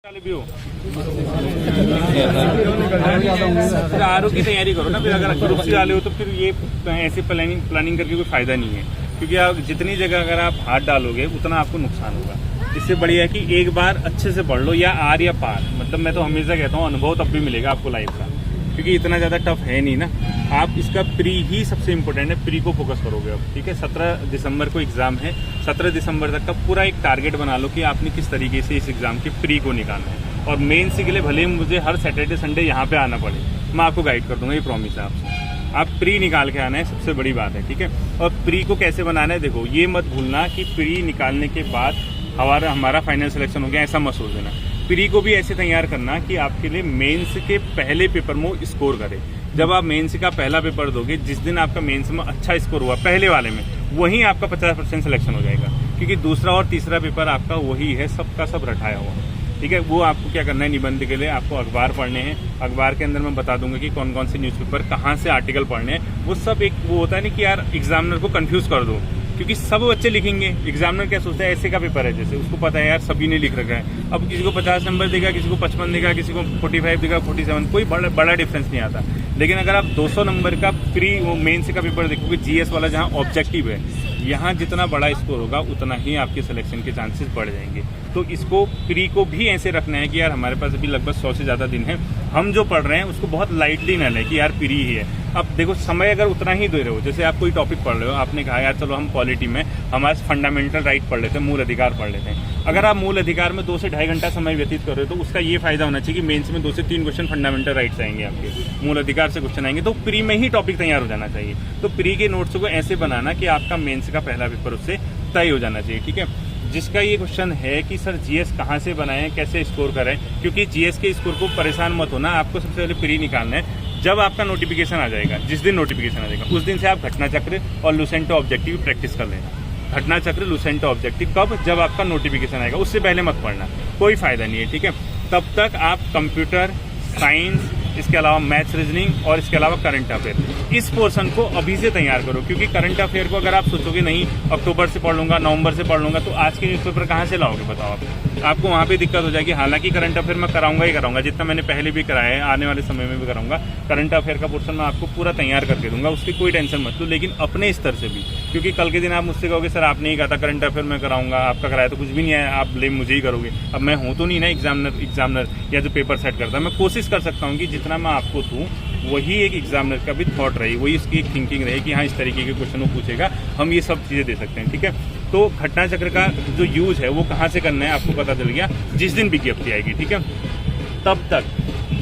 भी हो फिर आरओ की तैयारी करो ना। फिर अगर ग्रुप सी वाले हो तो फिर ये ऐसे प्लानिंग करके कोई फायदा नहीं है, क्योंकि आप जितनी जगह अगर आप हाथ डालोगे उतना आपको नुकसान होगा। इससे बढ़िया है कि एक बार अच्छे से पढ़ लो, या आर या पार। मतलब मैं तो हमेशा कहता हूँ अनुभव तब भी मिलेगा आपको लाइफ का, क्योंकि इतना ज़्यादा टफ है नहीं ना। आप इसका प्री ही सबसे इम्पोर्टेंट है, प्री को फोकस करोगे अब, ठीक है। 17 दिसंबर को एग्ज़ाम है, 17 दिसंबर तक का पूरा एक टारगेट बना लो कि आपने किस तरीके से इस एग्ज़ाम की प्री को निकालना है। और मेन सी के लिए भले मुझे हर सैटरडे संडे यहाँ पे आना पड़े, मैं आपको गाइड कर दूंगा, ये प्रॉमिस है आपसे। आप प्री निकाल के आना है, सबसे बड़ी बात है, ठीक है। और प्री को कैसे बनाना है, देखो ये मत भूलना कि प्री निकालने के बाद हमारा फाइनल सिलेक्शन हो गया, ऐसा मत सोच देना। प्री को भी ऐसे तैयार करना कि आपके लिए मेंस के पहले पेपर में स्कोर करे। जब आप मेंस का पहला पेपर दोगे, जिस दिन आपका मेंस में अच्छा स्कोर हुआ पहले वाले में, वहीं आपका 50% सिलेक्शन हो जाएगा, क्योंकि दूसरा और तीसरा पेपर आपका वही है, सबका सब रटाया हुआ, ठीक है। वो आपको क्या करना है, निबंध के लिए आपको अखबार पढ़ने हैं। अखबार के अंदर मैं बता दूंगा कि कौन कौन से न्यूज़पेपर कहाँ से आर्टिकल पढ़ने हैं। वो सब एक वो होता है ना कि यार एग्जामिनर को कंफ्यूज कर दो, क्योंकि सब बच्चे लिखेंगे। एग्जामिनर क्या सोचता है, ऐसे का पेपर है जैसे, उसको पता है यार सभी ने लिख रखा है। अब किसी को 50 नंबर देगा, किसी को 55 देगा, किसी को 45 देगा, 47, कोई बड़ा डिफरेंस नहीं आता। लेकिन अगर आप 200 नंबर का प्री मेंस का पेपर देखोगे, जीएस वाला जहाँ ऑब्जेक्टिव है, यहाँ जितना बड़ा स्कोर होगा उतना ही आपके सिलेक्शन के चांसेस बढ़ जाएंगे। तो इसको प्री को भी ऐसे रखना है कि यार हमारे पास अभी लगभग 100 से ज़्यादा दिन है, हम जो पढ़ रहे हैं उसको बहुत लाइटली ना लें कि यार प्री ही है। अब देखो समय अगर उतना ही दे रहे हो, जैसे आप कोई टॉपिक पढ़ रहे हो, आपने कहा यार चलो हम पॉलिटी में हमारे फंडामेंटल राइट पढ़ लेते हैं, मूल अधिकार पढ़ लेते हैं। अगर आप मूल अधिकार में 2 से 2.5 घंटा समय व्यतीत कर रहे हो, तो उसका ये फायदा होना चाहिए कि मेंस में 2 से 3 क्वेश्चन फंडामेंटल राइट्स आएंगे, आपके मूल अधिकार से क्वेश्चन आएंगे, तो प्री में ही टॉपिक तैयार हो जाना चाहिए। तो प्री के नोट्स को ऐसे बनाना कि आपका मेंस का पहला पेपर उससे तय हो जाना चाहिए, ठीक है। जिसका ये क्वेश्चन है कि सर जीएस कहाँ से बनाएं, कैसे स्कोर करें, क्योंकि जीएस के स्कोर को परेशान मत होना, आपको सबसे पहले प्री निकालना है। जब आपका नोटिफिकेशन आ जाएगा, जिस दिन नोटिफिकेशन आ जाएगा उस दिन से आप घटना चक्र और लुसेंटो ऑब्जेक्टिव प्रैक्टिस कर लेना। घटना चक्र, लुसेंटो ऑब्जेक्टिव कब, जब आपका नोटिफिकेशन आएगा, उससे पहले मत पढ़ना, कोई फायदा नहीं है, ठीक है। तब तक आप कंप्यूटर साइंस, इसके अलावा मैथ्स, रीजनिंग और इसके अलावा करंट अफेयर, इस पोर्शन को अभी से तैयार करो। क्योंकि करंट अफेयर को अगर आप सोचोगे नहीं अक्टूबर से पढ़ लूंगा, नवंबर से पढ़ लूंगा, तो आज के न्यूज़पेपर कहाँ से लाओगे बताओ आपको वहाँ पे दिक्कत हो जाएगी। हालांकि करंट अफेयर मैं कराऊंगा ही कराऊंगा, जितना मैंने पहले भी कराया है, आने वाले समय में भी कराऊंगा। करंट अफेयर का पोर्शन मैं आपको पूरा तैयार करके दूंगा, उसकी कोई टेंशन मत लो, लेकिन अपने स्तर से भी, क्योंकि कल के दिन आप मुझसे कहोगे सर आपने ही कहा था करंट अफेयर मैं कराऊंगा, आपका कराया तो कुछ भी नहीं है, आप ब्लेम मुझे ही करोगे। अब मैं हूँ तो नहीं ना एग्जामिनर या जो पेपर सेट करता है। मैं कोशिश कर सकता हूँ कि जितना मैं आपको दूँ वही एक एग्जामिनर का भी थॉट रहे, वही उसकी एक थिंकिंग रहे कि हाँ इस तरीके के क्वेश्चन वो पूछेगा, हम ये सब चीज़ें दे सकते हैं, ठीक है। तो घटना चक्र का जो यूज है वो कहाँ से करना है आपको पता चल गया जिस दिन विज्ञप्ति आएगी, ठीक है। तब तक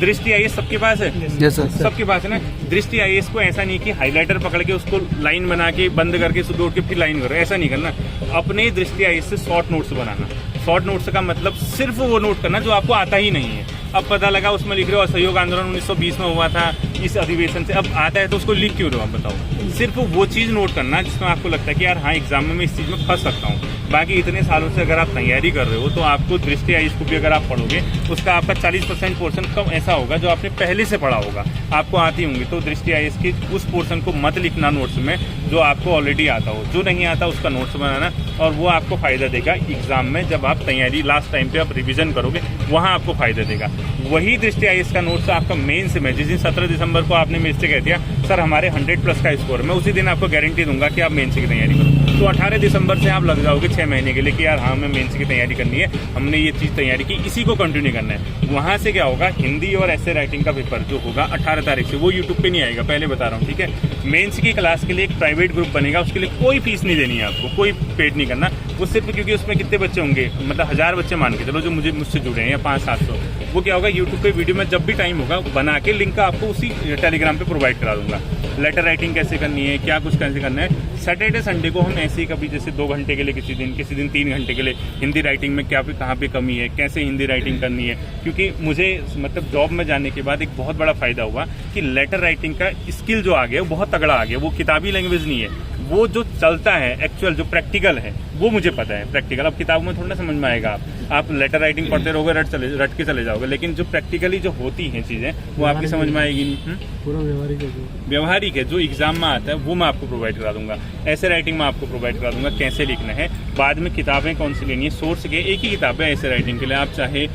दृष्टि आईएएस सबके पास है, सबके पास है ना। दृष्टि आईएएस को ऐसा नहीं कि हाइलाइटर पकड़ के उसको लाइन बना के बंद करके सुबह उठ के फिर लाइन करो, ऐसा नहीं करना। अपने दृष्टि आईएएस से शॉर्ट नोट्स बनाना। शॉर्ट नोट्स का मतलब सिर्फ वो नोट करना जो आपको आता ही नहीं है। अब पता लगा उसमें लिख रहे हो असहयोग आंदोलन 1920 में हुआ था इस अधिवेशन से, अब आता है तो उसको लिख क्यों रहे हो आप बताओ। सिर्फ वो चीज़ नोट करना जिसमें आपको लगता है कि यार हाँ एग्जाम में मैं इस चीज़ में फंस सकता हूँ। बाकी इतने सालों से अगर आप तैयारी कर रहे हो तो आपको दृष्टि आईएएस को भी अगर आप पढ़ोगे उसका आपका 40% पोर्शन कम ऐसा होगा जो आपने पहले से पढ़ा होगा, आपको आती होंगी। तो दृष्टि आईएएस की उस पोर्शन को मत लिखना नोट्स में जो आपको ऑलरेडी आता हो, जो नहीं आता उसका नोट्स बनाना, और वो आपको फायदा देगा एग्जाम में। जब आप तैयारी लास्ट टाइम पे आप रिवीजन करोगे वहाँ आपको फायदा देगा। वही दृष्टि आईएएस का नोट्स आपका मेंस में, जिस दिन 17 दिसंबर को आपने मेंस से कह दिया सर हमारे 100+ का स्कोर, मैं उसी दिन आपको गारंटी दूंगा कि आप मेंस की तैयारी करो। तो 18 दिसंबर से आप लग जाओगे 6 महीने के लिए कि यार हाँ हमें मेंस की तैयारी करनी है, हमने ये चीज़ तैयारी की, इसी को कंटिन्यू करना है। वहाँ से क्या होगा, हिंदी और ऐसे राइटिंग का पेपर जो होगा 18 तारीख से, वो यूट्यूब पे नहीं आएगा, पहले बता रहा हूँ, ठीक है। मेंस की क्लास के लिए एक प्राइवेट ग्रुप बनेगा, उसके लिए कोई फीस नहीं देनी है आपको, कोई पेड नहीं करना। वो सिर्फ क्योंकि उसमें कितने बच्चे होंगे, मतलब 1000 बच्चे मान के चलो जो मुझसे जुड़े हैं, या 500-700, वो क्या होगा यूट्यूब पे वीडियो में जब भी टाइम होगा बना के लिंक आपको उसी टेलीग्राम पे प्रोवाइड करा दूंगा। लेटर राइटिंग कैसे करनी है, क्या कुछ कैसे करना है। सैटरडे संडे को हम ऐसे ही कभी जैसे 2 घंटे के लिए किसी दिन 3 घंटे के लिए हिंदी राइटिंग में क्या कहाँ पे कमी है, कैसे हिंदी राइटिंग करनी है। क्योंकि मुझे मतलब जॉब में जाने के बाद एक बहुत बड़ा फायदा हुआ कि लेटर राइटिंग का स्किल जो आ गया वो बहुत तगड़ा आ गया। वो किताबी लैंग्वेज नहीं है, वो जो चलता है एक्चुअल जो प्रैक्टिकल है वो मुझे पता है प्रैक्टिकल। अब किताबों में थोड़ा ना समझ में आएगा, आप लेटर राइटिंग पढ़ते रहोगे, रट के चले जाओगे, लेकिन जो प्रैक्टिकली जो होती हैं चीज़ें वो आपकी समझ में आएगी नहीं। पूरा व्यवहारिक है जो एग्जाम में आता है वो मैं आपको प्रोवाइड करा दूंगा, ऐसे राइटिंग में आपको प्रोवाइड करा दूंगा कैसे लिखना है। बाद में किताबें कौन सी लेनी है, सोर्स के एक ही किताब है ऐसे राइटिंग के लिए, आप चाहे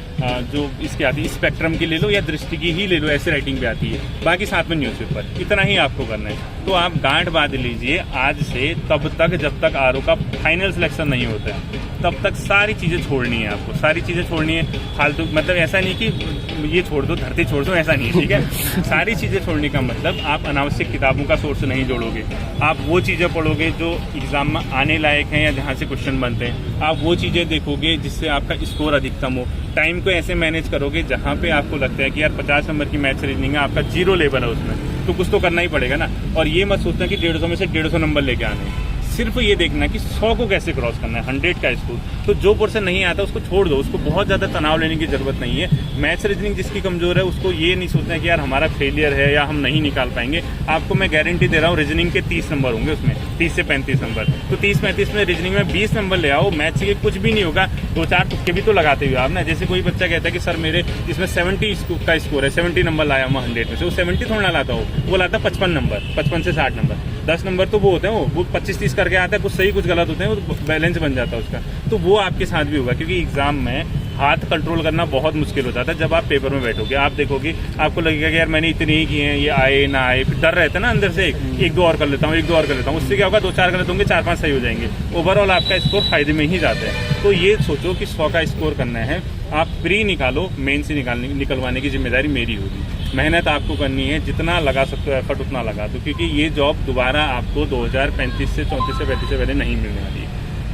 जो इसके आती है स्पेक्ट्रम की ले लो या दृष्टि की ही ले लो, ऐसे राइटिंग पे आती है, बाकी साथ में न्यूज़पेपर, इतना ही आपको करना है। तो आप गांठ बांध लीजिए आज से, तब तक जब तक आरओ का फाइनल सिलेक्शन नहीं होता है तब तक सारी चीज़ें छोड़नी है आपको, सारी चीज़ें छोड़नी है। फालतू मतलब ऐसा नहीं कि ये छोड़ दो धरती छोड़ दो, ऐसा नहीं है, ठीक है। सारी चीज़ें छोड़ने का मतलब आप अनावश्यक किताबों का सोर्स नहीं जोड़ोगे, आप वो चीज़ें पढ़ोगे जो एग्जाम में आने लायक हैं या जहाँ से क्वेश्चन बनते हैं, आप वो चीज़ें देखोगे जिससे आपका स्कोर अधिकतम हो। टाइम को ऐसे मैनेज करोगे जहाँ पे आपको लगता है कि यार 50 नंबर की मैथ्स रीजनिंग है, आपका 0 लेवल है उसमें, तो कुछ तो करना ही पड़ेगा ना। और ये मत सोचना कि 150 में से 150 नंबर लेके आने हैं, सिर्फ ये देखना कि 100 को कैसे क्रॉस करना है, 100 का स्कोर। तो जो पोर्शन नहीं आता उसको छोड़ दो, उसको बहुत ज़्यादा तनाव लेने की जरूरत नहीं है। मैथ्स रीजनिंग जिसकी कमजोर है उसको ये नहीं सोचना है कि यार हमारा फेलियर है या हम नहीं निकाल पाएंगे। आपको मैं गारंटी दे रहा हूँ रीजनिंग के 30 नंबर होंगे उसमें, 30 से 35 नंबर। तो 30-35 में रीजनिंग में 20 नंबर ले आओ, मैथ्स के कुछ भी नहीं होगा, 2-4 तुक्के भी तो लगाते हुए आप ना। जैसे कोई बच्चा कहता है कि सर मेरे इसमें 70 का स्कोर है, 70 नंबर लाया मैं 100 में से, वो 70 थोड़ा ना लाता हो, वो लाता 55 नंबर, 55 से 60 नंबर। 10 नंबर तो वो होते हैं, वो 25-30 करके आता है, कुछ सही कुछ गलत होते हैं, वो बैलेंस बन जाता है उसका। तो वो आपके साथ भी होगा, क्योंकि एग्जाम में हाथ कंट्रोल करना बहुत मुश्किल हो जाता है। जब आप पेपर में बैठोगे आप देखोगे, आपको लगेगा कि यार मैंने इतने ही किए हैं, ये आए ना आए, फिर डर रहता है ना अंदर से, एक दो और कर लेता हूँ, एक दो और कर लेता हूँ। उससे क्या होगा, 2-4 गलत होंगे, 4-5 सही हो जाएंगे, ओवरऑल आपका स्कोर फायदे में ही जाता है। तो ये सोचो कि 100 का स्कोर करना है, आप प्री निकालो, मेन से निकलवाने की जिम्मेदारी मेरी होगी। मेहनत आपको करनी है, जितना लगा सकते हो एफर्ट उतना लगा दो, क्योंकि ये जॉब दोबारा आपको 2035 से 34 से 35 से पहले नहीं मिलने वाली है।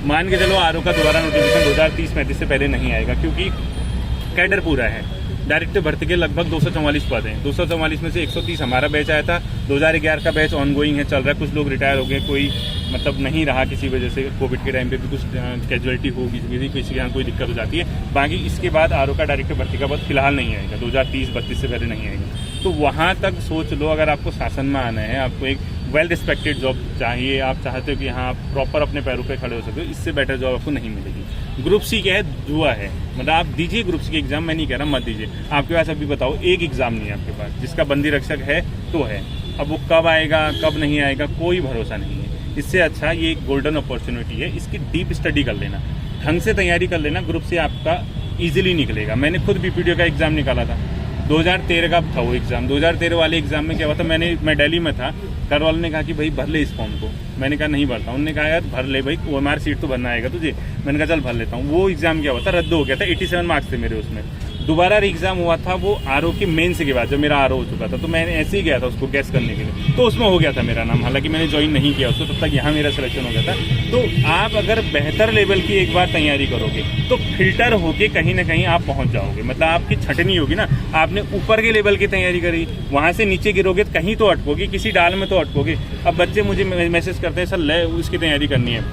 मान के चलो आरओ का दोबारा नोटिफिकेशन 2030-35 से पहले नहीं आएगा, क्योंकि कैडर पूरा है। डायरेक्ट भर्ती के लगभग 244 पद हैं, 244 में से 130 हमारा बैच आया था, 2011 का बैच ऑनगोइंग है, चल रहा है। कुछ लोग रिटायर हो गए, कोई मतलब नहीं रहा किसी वजह से, कोविड के टाइम पे भी कुछ कैजुअलिटी होगी, किसी के यहाँ कोई दिक्कत हो जाती है। बाकी इसके बाद आरओ का डायरेक्ट भर्ती का पद फिलहाल नहीं आएगा, 2030-32 से पहले नहीं आएगा। तो वहाँ तक सोच लो, अगर आपको शासन में आना है, आपको एक वेल रिस्पेक्टेड जॉब चाहिए, आप चाहते हो कि हाँ आप प्रॉपर अपने पैरों पे खड़े हो सकते हो, इससे बेटर जॉब आपको नहीं मिलेगी। ग्रुप सी क्या है, जुआ है। मतलब आप दीजिए ग्रुप सी के एग्जाम, मैं नहीं कह रहा मत दीजिए, आपके पास अभी बताओ एक एग्जाम नहीं है आपके पास, जिसका बंदी रक्षक है तो है, अब वो कब आएगा कब नहीं आएगा कोई भरोसा नहीं है। इससे अच्छा ये एक गोल्डन अपॉर्चुनिटी है, इसकी डीप स्टडी कर लेना, ढंग से तैयारी कर लेना, ग्रुप से आपका ईजिली निकलेगा। मैंने खुद बीपीडीओ का एग्जाम निकाला था, 2013 का था वो एग्जाम। 2013 वाले एग्जाम में क्या हुआ था, मैं दिल्ली में था, घर वालों ने कहा कि भाई भर ले इस फॉर्म को। मैंने कहा नहीं भरता, उन्होंने कहा यार भर ले भाई, OMR सीट तो भरना आएगा तुझे। मैंने कहा चल भर लेता हूँ। वो एग्जाम क्या हुआ था, रद्द हो गया था, 87 मार्क्स थे मेरे उसमें। दोबारा एग्जाम हुआ था वो आरओ के मेंस के बाद, जब मेरा आरओ हो चुका था, तो मैंने ऐसे ही गया था उसको गैस करने के लिए, तो उसमें हो गया था मेरा नाम। हालांकि मैंने ज्वाइन नहीं किया उसको, तब तक यहाँ मेरा सिलेक्शन हो गया था। तो आप अगर बेहतर लेवल की एक बार तैयारी करोगे तो फिल्टर होके कहीं ना कहीं आप पहुंच जाओगे। मतलब आपकी छटनी होगी ना, आपने ऊपर के लेवल की तैयारी करी, वहां से नीचे गिरोगे तो कहीं तो अटकोगे, किसी डाल में तो अटकोगे। अब बच्चे मुझे मैसेज करते हैं, सर ले उसकी तैयारी करनी है,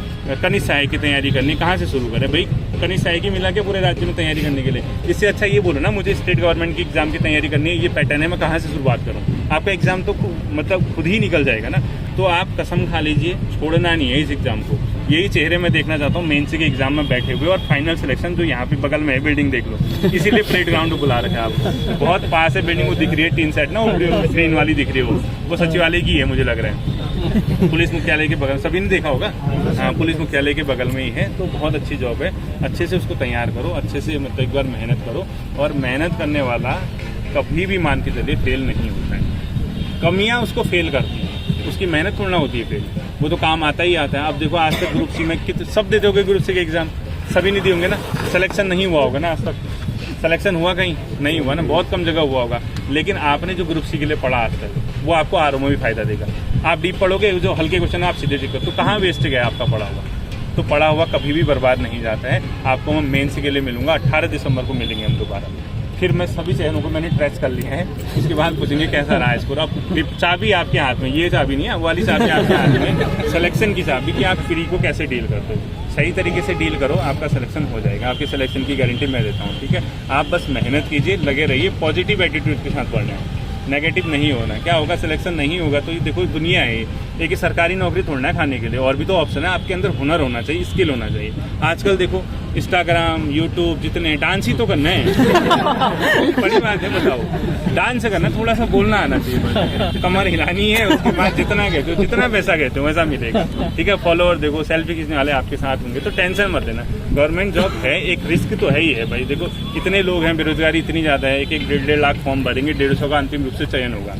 कनिष्ठ सहायक की तैयारी करनी है, कहाँ से शुरू करें भाई? कनिष्ठ सहायक ही मिला के पूरे राज्य में तैयारी करने के लिए, इससे अच्छा ये बोलो ना मुझे स्टेट गवर्नमेंट की एग्जाम की तैयारी करनी है, ये पैटर्न है, मैं कहाँ से शुरुआत करूँ? आपका एग्जाम तो मतलब खुद ही निकल जाएगा ना। तो आप कसम खा लीजिए, छोड़ना नहीं है इस एग्जाम को। यही चेहरे मैं देखना चाहता हूँ मेंस के एग्जाम में बैठे हुए, और फाइनल सिलेक्शन जो यहाँ पे बगल में है, बिल्डिंग देख लो, इसीलिए प्लेट ग्राउंड को बुला रखा है आपको। बहुत पास है बिल्डिंग, वो दिख रही है, टीन सेट ना, स्क्रीन वाली दिख रही है, वो सचिवालय की है मुझे लग रहा है, पुलिस मुख्यालय के बगल, सभी ने देखा होगा, हाँ पुलिस मुख्यालय के बगल में ही है। तो बहुत अच्छी जॉब है, अच्छे से उसको तैयार करो, अच्छे से मतलब एक बार मेहनत करो। और मेहनत करने वाला कभी भी मान के चलिए फेल नहीं होता है, कमियाँ उसको फेल करती हैं, उसकी मेहनत थोड़ा होती है फेल, वो तो काम आता ही आता है। अब देखो आज तक ग्रुप सी में कितने सब देते होंगे, ग्रुप सी के एग्जाम सभी नहीं दिए होंगे ना, सिलेक्शन नहीं हुआ होगा ना आज तक, सिलेक्शन हुआ कहीं नहीं हुआ ना, बहुत कम जगह हुआ होगा। लेकिन आपने जो ग्रुप सी के लिए पढ़ा आज तक, वो आपको आरओ में भी फायदा देगा। आप डीप पढ़ोगे, जो हल्के क्वेश्चन आप सीधे टिक तो कहाँ वेस्ट गया आपका पढ़ा हुआ? तो पढ़ा हुआ कभी भी बर्बाद नहीं जाता है। आपको मैं मेंस के लिए मिलूंगा, 18 दिसंबर को मिलेंगे हम दोबारा। फिर मैं सभी चैनलों को मैंने ट्रैच कर लिया है, उसके बाद पूछेंगे कैसा रहा है स्कोर। अब चाबी आपके हाथ में, ये चाबी नहीं है, वो वाली चाबी आपके हाथ में, सिलेक्शन की चाबी, कि आप फ्री को कैसे डील करते हो। सही तरीके से डील करो, आपका सिलेक्शन हो जाएगा, आपके सिलेक्शन की गारंटी मैं देता हूँ। ठीक है, आप बस मेहनत कीजिए, लगे रहिए, पॉजिटिव एटीट्यूड के साथ पढ़ना है। नेगेटिव नहीं होना। क्या होगा, सिलेक्शन नहीं होगा तो ये देखो दुनिया है, एक ही सरकारी नौकरी थोड़ना है खाने के लिए, और भी तो ऑप्शन है। आपके अंदर हुनर होना चाहिए, स्किल होना चाहिए। आजकल देखो इंस्टाग्राम, यूट्यूब जितने, डांस ही तो करना है। बड़ी बात है, बताओ, डांस करना, थोड़ा सा बोलना आना चाहिए, कमर हिलानी है, उसके बाद जितना कहते हो, जितना पैसा कहते हो वैसा मिलेगा, ठीक है। फॉलोअर देखो, सेल्फी खींचने वाले आपके साथ होंगे, तो टेंशन मत लेना। गवर्नमेंट जॉब है, एक रिस्क तो है ही है भाई। देखो इतने लोग हैं, बेरोजगारी इतनी ज्यादा है, एक 1.5 लाख फॉर्म भरेंगे, 150 का अंतिम रूप से चयन होगा,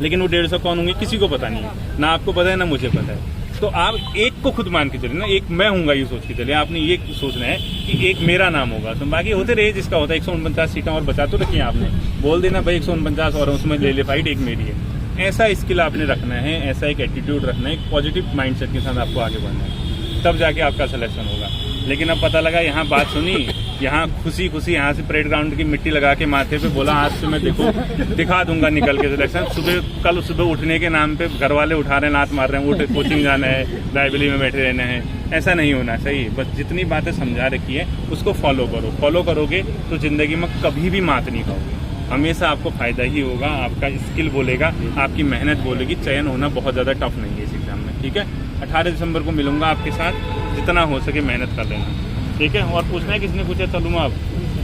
लेकिन वो 150 कौन होंगे किसी को पता नहीं है, ना आपको पता है ना मुझे पता है। तो आप एक को खुद मान के चलिए ना, एक मैं हूँगा ये सोच के चलिए। आपने ये सोचना है कि एक मेरा नाम होगा, तो बाकी होते रहे जिसका होता है। 149 सीटें और बचा तो रखी है आपने, बोल देना भाई 149 और उसमें ले फाइट, एक मेरी है। ऐसा स्किल आपने रखना है, ऐसा एक एटीट्यूड रखना है, एक पॉजिटिव माइंडसेट के साथ आपको आगे बढ़ना है, तब जाके आपका सिलेक्शन होगा। लेकिन अब पता लगा यहाँ बात सुनी, यहाँ खुशी खुशी यहाँ से परेड ग्राउंड की मिट्टी लगा के माथे पे बोला आज से मैं देखो दिखा दूंगा निकल के सिलेक्शन। कल सुबह उठने के नाम पे घर वाले उठा रहे हैं, लात मार रहे हैं, उठ कोचिंग जाना है, लाइब्रेरी में बैठे रहना है। ऐसा नहीं होना चाहिए। बस जितनी बातें समझा रखी है उसको फॉलो करो। फॉलो करोगे तो जिंदगी में कभी भी मात नहीं खाओगे, हमेशा आपको फायदा ही होगा। आपका स्किल बोलेगा, आपकी मेहनत बोलेगी। चयन होना बहुत ज़्यादा टफ नहीं है इस एग्जाम में, ठीक है। 18 दिसंबर को मिलूंगा आपके साथ, जितना हो सके मेहनत कर लेना, ठीक है। और पूछना है, किसने पूछा चलूँ मैं, आप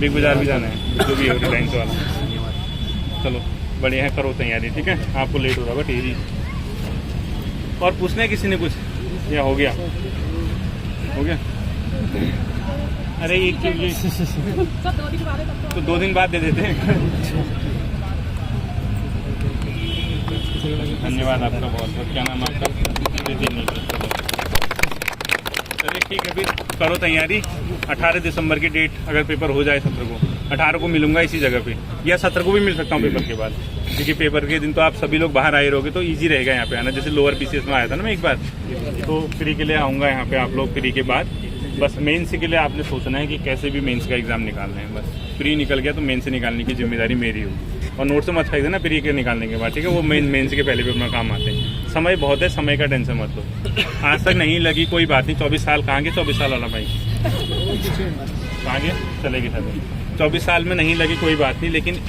बिग बाजार भी जाना है, जो भी है रिलायंस वाला। चलो बढ़िया है, करो तैयारी, ठीक है। आपको लेट हो रहा होगा टीवी। और पूछना है किसी ने कुछ, या हो गया? हो गया? अरे ये तो 2 दिन बाद दे देते हैं। धन्यवाद आपका बहुत बहुत। क्या नाम आपका? चलिए ठीक है, फिर करो तैयारी। 18 दिसंबर की डेट, अगर पेपर हो जाए 17 को, 18 को मिलूंगा इसी जगह पे, या 17 को भी मिल सकता हूँ पेपर के बाद, क्योंकि पेपर के दिन तो आप सभी लोग बाहर आए रहोगे, तो इजी रहेगा यहाँ पे आना। जैसे लोअर पीसीएस में आया था ना मैं एक बार, तो फ्री के लिए आऊँगा यहाँ पे आप लोग फ्री के बाद। बस मेंस के लिए आपने सोचना है कि कैसे भी मेंस का एग्जाम निकालना है। बस प्री निकल गया तो मेंस से निकालने की जिम्मेदारी मेरी होगी। और नोट से मत खरीदे ना प्री के निकालने के बाद, ठीक है। वो मेंस के पहले पेपर में काम आते हैं। समय बहुत है, समय का टेंशन मत लो। आज तक नहीं लगी कोई बात नहीं। 24 साल कहाँ के 24 साल वाला भाई, कहाँ के चलेगी सर। 24 साल में नहीं लगी कोई बात नहीं, लेकिन